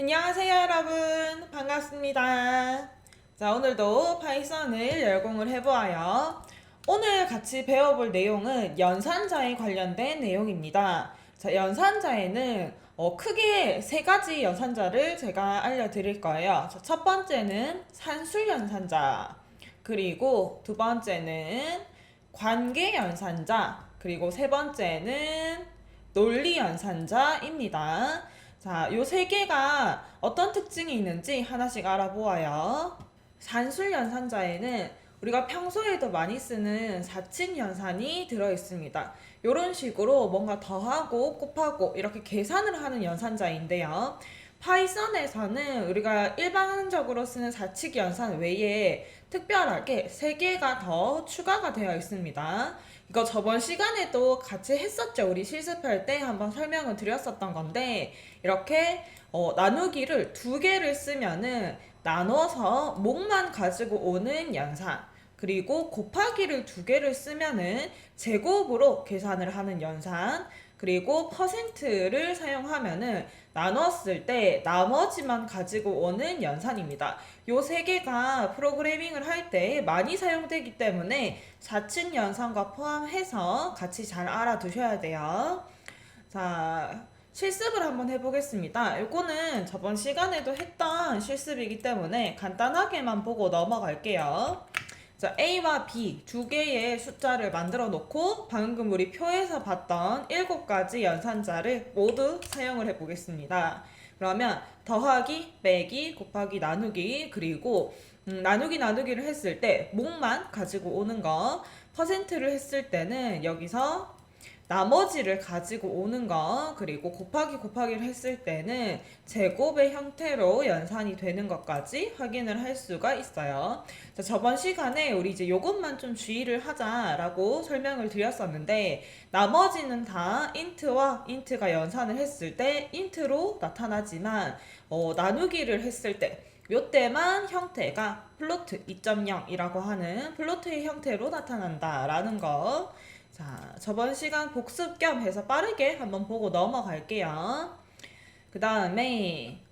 안녕하세요, 여러분. 반갑습니다. 자, 오늘도 파이썬을 열공을 해보아요. 오늘 같이 배워볼 내용은 연산자에 관련된 내용입니다. 자, 연산자에는 크게 세 가지 연산자를 제가 알려드릴 거예요. 자, 첫 번째는 산술 연산자, 그리고 두 번째는 관계 연산자, 그리고 세 번째는 논리 연산자입니다. 자, 요 세 개가 어떤 특징이 있는지 하나씩 알아보아요. 산술 연산자에는 우리가 평소에도 많이 쓰는 사칙 연산이 들어있습니다. 이런 식으로 뭔가 더하고 곱하고 이렇게 계산을 하는 연산자인데요. 파이썬에서는 우리가 일반적으로 쓰는 사칙 연산 외에 특별하게 3개가 더 추가가 되어 있습니다. 이거 저번 시간에도 같이 했었죠. 우리 실습할 때 한번 설명을 드렸었던 건데 이렇게 나누기를 2개를 쓰면은 나눠서 목만 가지고 오는 연산, 그리고 곱하기를 2개를 쓰면은 제곱으로 계산을 하는 연산, 그리고 퍼센트를 사용하면은 나눴을 때 나머지만 가지고 오는 연산입니다. 요 세 개가 프로그래밍을 할 때 많이 사용되기 때문에 자칫 연산과 포함해서 같이 잘 알아두셔야 돼요. 자, 실습을 한번 해보겠습니다. 이거는 저번 시간에도 했던 실습이기 때문에 간단하게만 보고 넘어갈게요. 자, A와 B 두 개의 숫자를 만들어 놓고 방금 우리 표에서 봤던 7가지 연산자를 모두 사용을 해보겠습니다. 그러면 더하기, 빼기, 곱하기, 나누기, 그리고 나누기를 했을 때 목만 가지고 오는 거, 퍼센트를 했을 때는 여기서 나머지를 가지고 오는 거, 그리고 곱하기를 했을 때는 제곱의 형태로 연산이 되는 것까지 확인을 할 수가 있어요. 자, 저번 시간에 우리 이제 요것만 좀 주의를 하자라고 설명을 드렸었는데 나머지는 다 int와 int가 연산을 했을 때 int로 나타나지만 나누기를 했을 때 요때만 형태가 플로트 2.0이라고 하는 플로트의 형태로 나타난다라는 거. 자, 저번 시간 복습 겸 해서 빠르게 한번 보고 넘어갈게요. 그 다음에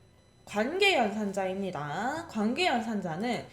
관계연산자입니다. 관계연산자는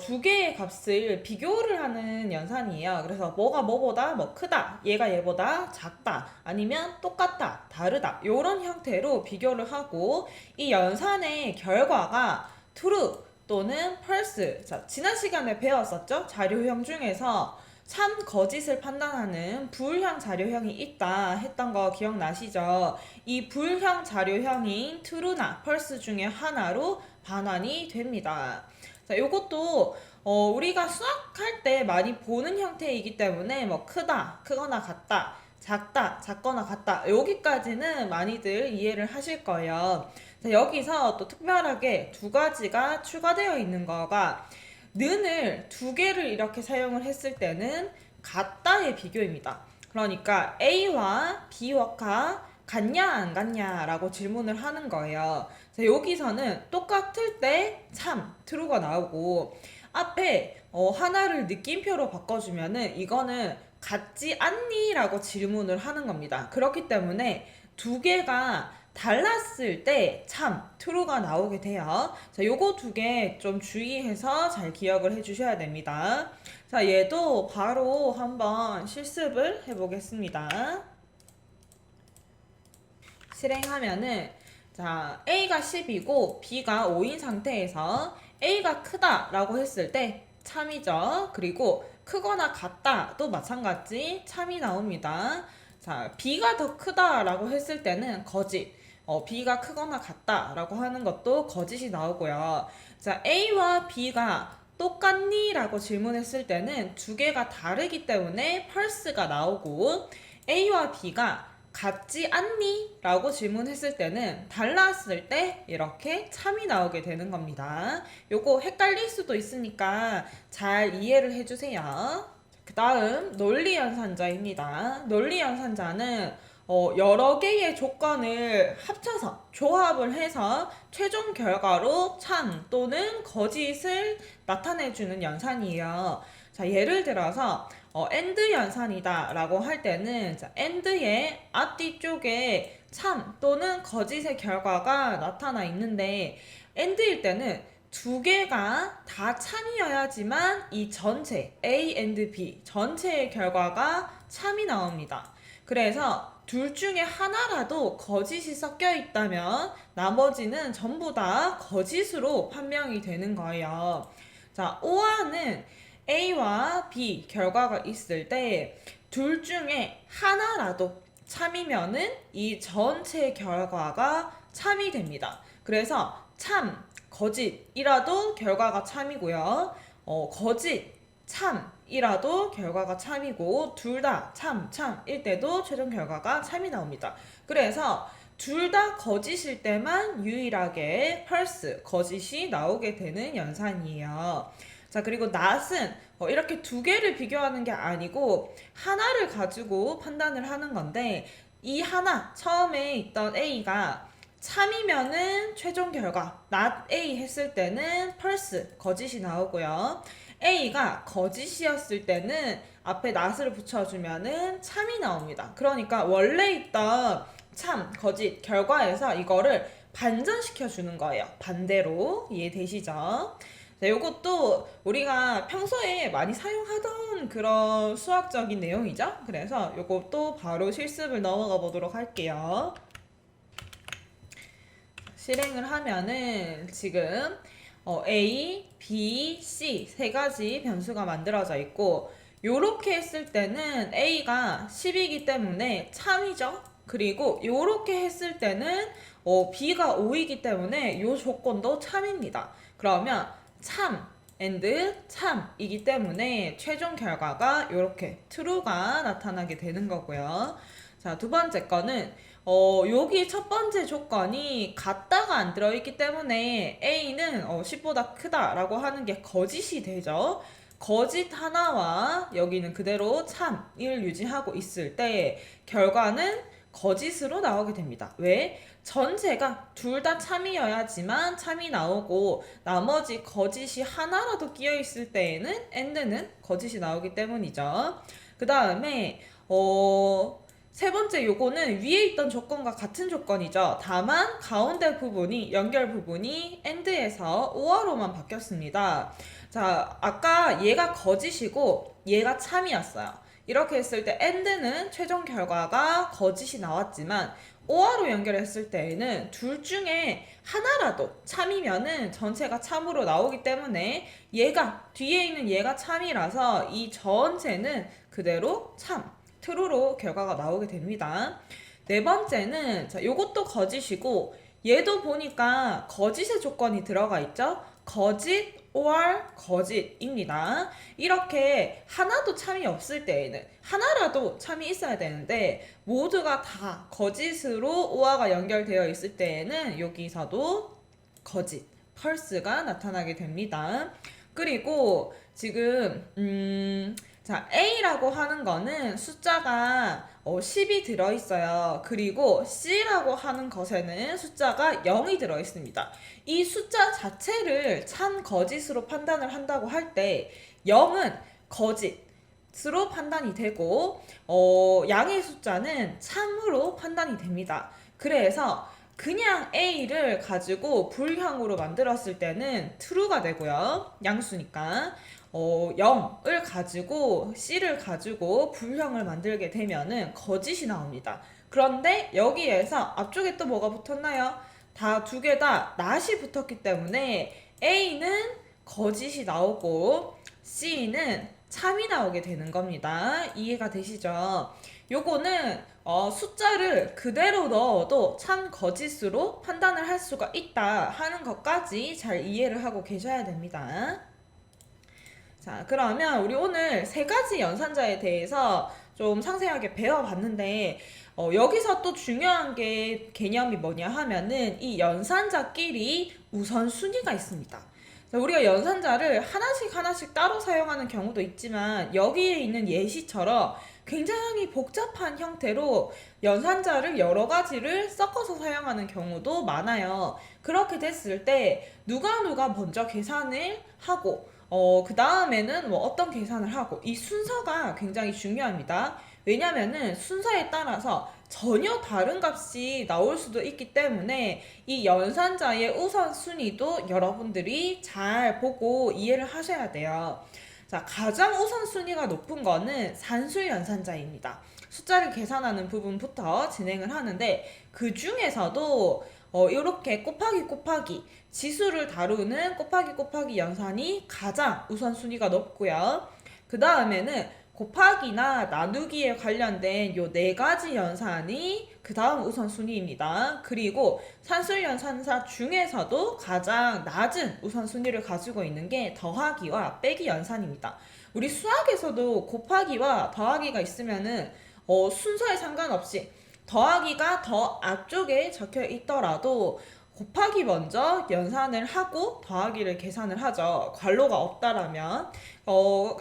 두 개의 값을 비교를 하는 연산이에요. 그래서 뭐가 뭐보다 뭐 크다, 얘가 얘보다 작다, 아니면 똑같다, 다르다 이런 형태로 비교를 하고 이 연산의 결과가 true 또는 false. 자, 지난 시간에 배웠었죠? 자료형 중에서 참 거짓을 판단하는 불형 자료형이 있다 했던 거 기억나시죠? 이 불형 자료형인 true나 false 중에 하나로 반환이 됩니다. 자, 요것도 우리가 수학할 때 많이 보는 형태이기 때문에 뭐 크다, 크거나 같다, 작다, 작거나 같다 여기까지는 많이들 이해를 하실 거예요. 자, 여기서 또 특별하게 2가지가 추가되어 있는 거가 는을 2개를 이렇게 사용을 했을 때는 같다의 비교입니다. 그러니까 A와 B가 같냐 안 같냐 라고 질문을 하는 거예요. 자, 여기서는 똑같을 때 참, true가 나오고 앞에 하나를 느낌표로 바꿔주면은 이거는 같지 않니? 라고 질문을 하는 겁니다. 그렇기 때문에 2개가 달랐을 때 참, true가 나오게 돼요. 자, 요거 2개 좀 주의해서 잘 기억을 해주셔야 됩니다. 자, 얘도 바로 한번 실습을 해보겠습니다. 실행하면은 자, A가 10이고 B가 5인 상태에서 A가 크다라고 했을 때 참이죠. 그리고 크거나 같다도 마찬가지 참이 나옵니다. 자, B가 더 크다라고 했을 때는 거짓. B가 크거나 같다라고 하는 것도 거짓이 나오고요. 자, A와 B가 똑같니? 라고 질문했을 때는 2개가 다르기 때문에 false가 나오고 A와 B가 같지 않니? 라고 질문했을 때는 달랐을 때 이렇게 참이 나오게 되는 겁니다. 요거 헷갈릴 수도 있으니까 잘 이해를 해주세요. 그 다음 논리연산자입니다. 논리연산자는 여러 개의 조건을 합쳐서 조합을 해서 최종 결과로 참 또는 거짓을 나타내주는 연산이에요. 자, 예를 들어서 and 연산이다 라고 할 때는 자, and의 앞뒤 쪽에 참 또는 거짓의 결과가 나타나 있는데 and일 때는 두 개가 다 참이어야지만 이 전체 A and B 전체의 결과가 참이 나옵니다. 그래서 둘 중에 하나라도 거짓이 섞여 있다면 나머지는 전부 다 거짓으로 판명이 되는 거예요. 자, OR는 A와 B 결과가 있을 때 둘 중에 하나라도 참이면은 이 전체 결과가 참이 됩니다. 그래서 참, 거짓이라도 결과가 참이고요. 거짓, 참이라도 결과가 참이고 둘 다 참일 때도 최종 결과가 참이 나옵니다. 그래서 둘 다 거짓일 때만 유일하게 false, 거짓이 나오게 되는 연산이에요. 자, 그리고 not은 이렇게 두 개를 비교하는 게 아니고 하나를 가지고 판단을 하는 건데 이 하나, 처음에 있던 A가 참이면은 최종 결과 not A 했을 때는 false, 거짓이 나오고요. A가 거짓이었을 때는 앞에 not을 붙여주면은 참이 나옵니다. 그러니까 원래 있던 참, 거짓 결과에서 이거를 반전시켜 주는 거예요. 반대로 이해되시죠? 자, 요것도 우리가 평소에 많이 사용하던 그런 수학적인 내용이죠. 그래서 요것도 바로 실습을 넘어가 보도록 할게요. 실행을 하면은 지금 A, B, C 세 가지 변수가 만들어져 있고 요렇게 했을 때는 A가 10이기 때문에 참이죠. 그리고 요렇게 했을 때는 B가 5이기 때문에 요 조건도 참입니다. 그러면 참 and 참이기 때문에 최종 결과가 이렇게 true가 나타나게 되는 거고요. 자, 두 번째 거는 여기 첫 번째 조건이 같다가 안 들어있기 때문에 A는 10보다 크다라고 하는 게 거짓이 되죠. 거짓 하나와 여기는 그대로 참을 유지하고 있을 때 결과는 거짓으로 나오게 됩니다. 왜? 전체가 둘 다 참이어야지만 참이 나오고 나머지 거짓이 하나라도 끼어 있을 때에는 and는 거짓이 나오기 때문이죠. 그 다음에 세 번째 요거는 위에 있던 조건과 같은 조건이죠. 다만 가운데 부분이 연결 부분이 and에서 or로만 바뀌었습니다. 자, 아까 얘가 거짓이고 얘가 참이었어요. 이렇게 했을 때 and는 최종 결과가 거짓이 나왔지만 or로 연결했을 때에는 둘 중에 하나라도 참이면은 전체가 참으로 나오기 때문에 얘가 뒤에 있는 얘가 참이라서 이 전체는 그대로 참 true로 결과가 나오게 됩니다. 네 번째는 자, 요것도 거짓이고 얘도 보니까 거짓의 조건이 들어가 있죠. 거짓 or 거짓입니다. 이렇게 하나도 참이 없을 때에는 하나라도 참이 있어야 되는데 모두가 다 거짓으로 or가 연결되어 있을 때에는 여기서도 거짓, false가 나타나게 됩니다. 그리고 지금 자, A라고 하는 거는 숫자가 10이 들어있어요. 그리고 C라고 하는 것에는 숫자가 0이 들어있습니다. 이 숫자 자체를 참 거짓으로 판단을 한다고 할 때 0은 거짓으로 판단이 되고 양의 숫자는 참으로 판단이 됩니다. 그래서 그냥 A를 가지고 불형으로 만들었을 때는 true가 되고요. 양수니까. 0을 가지고 C를 가지고 불형을 만들게 되면은 거짓이 나옵니다. 그런데 여기에서 앞쪽에 또 뭐가 붙었나요? 다 두 개 다 not이 붙었기 때문에 A는 거짓이 나오고 C는 참이 나오게 되는 겁니다. 이해가 되시죠? 요거는 숫자를 그대로 넣어도 참 거짓으로 판단을 할 수가 있다 하는 것까지 잘 이해를 하고 계셔야 됩니다. 자, 그러면 우리 오늘 세 가지 연산자에 대해서 좀 상세하게 배워봤는데 여기서 또 중요한 게 개념이 뭐냐 하면은 이 연산자끼리 우선순위가 있습니다. 자, 우리가 연산자를 하나씩 따로 사용하는 경우도 있지만 여기에 있는 예시처럼 굉장히 복잡한 형태로 연산자를 여러 가지를 섞어서 사용하는 경우도 많아요. 그렇게 됐을 때 누가 먼저 계산을 하고 그 다음에는 뭐 어떤 계산을 하고 이 순서가 굉장히 중요합니다. 왜냐면은 순서에 따라서 전혀 다른 값이 나올 수도 있기 때문에 이 연산자의 우선순위도 여러분들이 잘 보고 이해를 하셔야 돼요. 자, 가장 우선순위가 높은 거는 산술 연산자입니다. 숫자를 계산하는 부분부터 진행을 하는데 그 중에서도 이렇게 곱하기 지수를 다루는 곱하기 연산이 가장 우선순위가 높고요. 그 다음에는 곱하기나 나누기에 관련된 요 네 가지 연산이 그 다음 우선순위입니다. 그리고 산술 연산사 중에서도 가장 낮은 우선순위를 가지고 있는 게 더하기와 빼기 연산입니다. 우리 수학에서도 곱하기와 더하기가 있으면은 순서에 상관없이 더하기가 더 앞쪽에 적혀 있더라도 곱하기 먼저 연산을 하고 더하기를 계산을 하죠. 괄호가 없다라면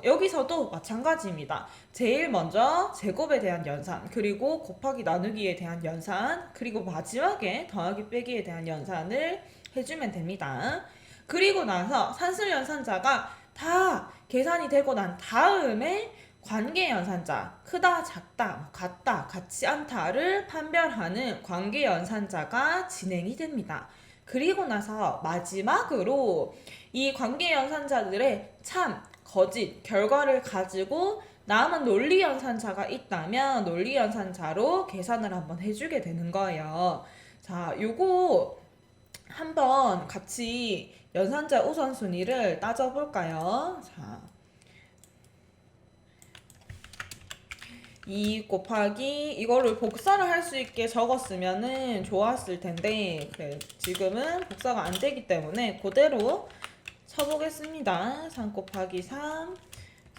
여기서도 마찬가지입니다. 제일 먼저 제곱에 대한 연산, 그리고 곱하기 나누기에 대한 연산, 그리고 마지막에 더하기 빼기에 대한 연산을 해주면 됩니다. 그리고 나서 산술 연산자가 다 계산이 되고 난 다음에 관계연산자, 크다, 작다, 같다, 같지 않다를 판별하는 관계연산자가 진행이 됩니다. 그리고 나서 마지막으로 이 관계연산자들의 참, 거짓, 결과를 가지고 남은 논리연산자가 있다면 논리연산자로 계산을 한번 해주게 되는 거예요. 자, 요거 한번 같이 연산자 우선순위를 따져볼까요? 자. 2 곱하기 이거를 복사를 할 수 있게 적었으면은 좋았을 텐데 그래, 지금은 복사가 안 되기 때문에 그대로 쳐보겠습니다. 3 곱하기 3.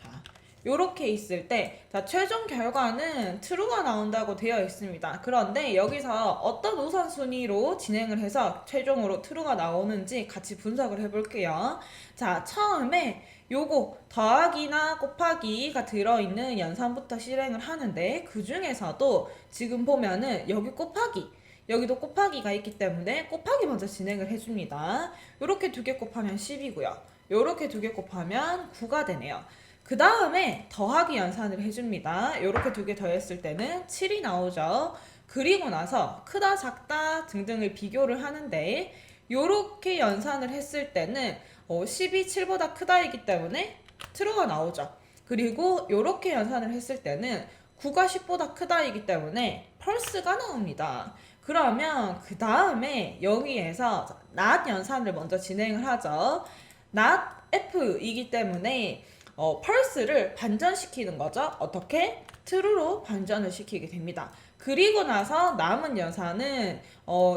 자, 요렇게 있을 때 자, 최종 결과는 true가 나온다고 되어 있습니다. 그런데 여기서 어떤 우선순위로 진행을 해서 최종으로 true가 나오는지 같이 분석을 해볼게요. 자, 처음에 요거 더하기나 곱하기가 들어있는 연산부터 실행을 하는데 그 중에서도 지금 보면은 여기 곱하기 여기도 곱하기가 있기 때문에 곱하기 먼저 진행을 해줍니다. 요렇게 두 개 곱하면 10이고요. 요렇게 두 개 곱하면 9가 되네요. 그 다음에 더하기 연산을 해줍니다. 요렇게 두 개 더했을 때는 7이 나오죠. 그리고 나서 크다 작다 등등을 비교를 하는데 요렇게 연산을 했을 때는 10이 7보다 크다이기 때문에 true가 나오죠. 그리고 요렇게 연산을 했을 때는 9가 10보다 크다이기 때문에 false가 나옵니다. 그러면 그 다음에 여기에서 not 연산을 먼저 진행을 하죠. not f이기 때문에 false를 반전시키는 거죠. 어떻게? true로 반전을 시키게 됩니다. 그리고 나서 남은 연산은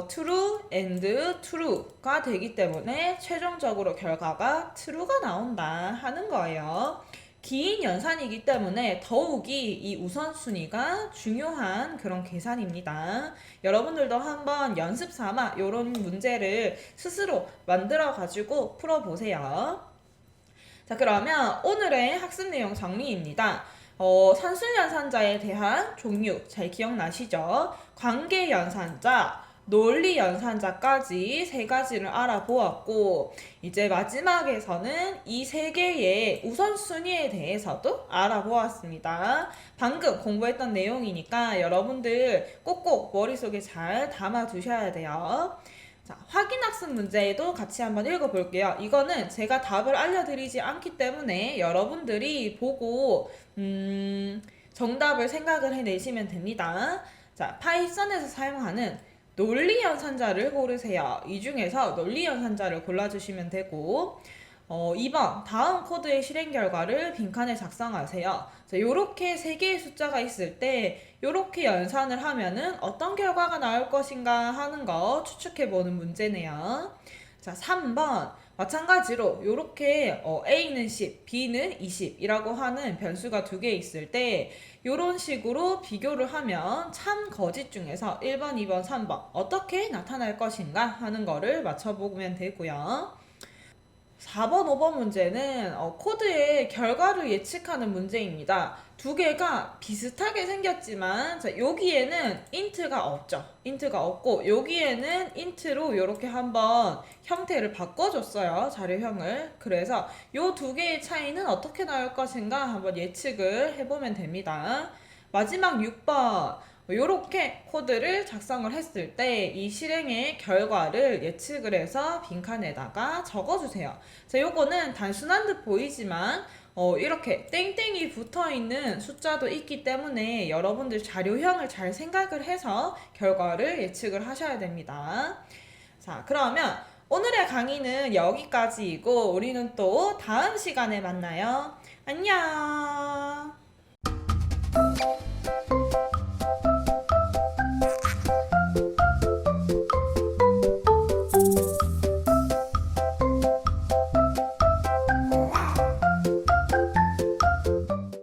true and true가 되기 때문에 최종적으로 결과가 true가 나온다 하는 거예요. 긴 연산이기 때문에 더욱이 이 우선순위가 중요한 그런 계산입니다. 여러분들도 한번 연습 삼아 이런 문제를 스스로 만들어 가지고 풀어보세요. 자, 그러면 오늘의 학습 내용 정리입니다. 산술연산자에 대한 종류 잘 기억나시죠? 관계연산자, 논리연산자까지 세 가지를 알아보았고 이제 마지막에서는 이 세 개의 우선순위에 대해서도 알아보았습니다. 방금 공부했던 내용이니까 여러분들 꼭꼭 머릿속에 잘 담아 두셔야 돼요. 자, 확인학습 문제도 같이 한번 읽어볼게요. 이거는 제가 답을 알려드리지 않기 때문에 여러분들이 보고 정답을 생각을 해내시면 됩니다. 자, 파이썬에서 사용하는 논리연산자를 고르세요. 이 중에서 논리연산자를 골라주시면 되고 2번 다음 코드의 실행 결과를 빈칸에 작성하세요. 자, 요렇게 세 개의 숫자가 있을 때 요렇게 연산을 하면은 어떤 결과가 나올 것인가 하는 거 추측해보는 문제네요. 자, 3번 마찬가지로 요렇게 A는 10, B는 20이라고 하는 변수가 두 개 있을 때 요런 식으로 비교를 하면 참 거짓 중에서 1번, 2번, 3번 어떻게 나타날 것인가 하는 거를 맞춰보면 되고요. 4번, 5번 문제는 코드의 결과를 예측하는 문제입니다. 두 개가 비슷하게 생겼지만 자, 여기에는 int가 없죠. int가 없고 여기에는 int로 이렇게 한번 형태를 바꿔줬어요. 자료형을. 그래서 이 두 개의 차이는 어떻게 나올 것인가 한번 예측을 해보면 됩니다. 마지막 6번. 이렇게 코드를 작성을 했을 때 이 실행의 결과를 예측을 해서 빈칸에다가 적어주세요. 자, 요거는 단순한 듯 보이지만 이렇게 땡땡이 붙어있는 숫자도 있기 때문에 여러분들 자료형을 잘 생각을 해서 결과를 예측을 하셔야 됩니다. 자, 그러면 오늘의 강의는 여기까지이고 우리는 또 다음 시간에 만나요. 안녕!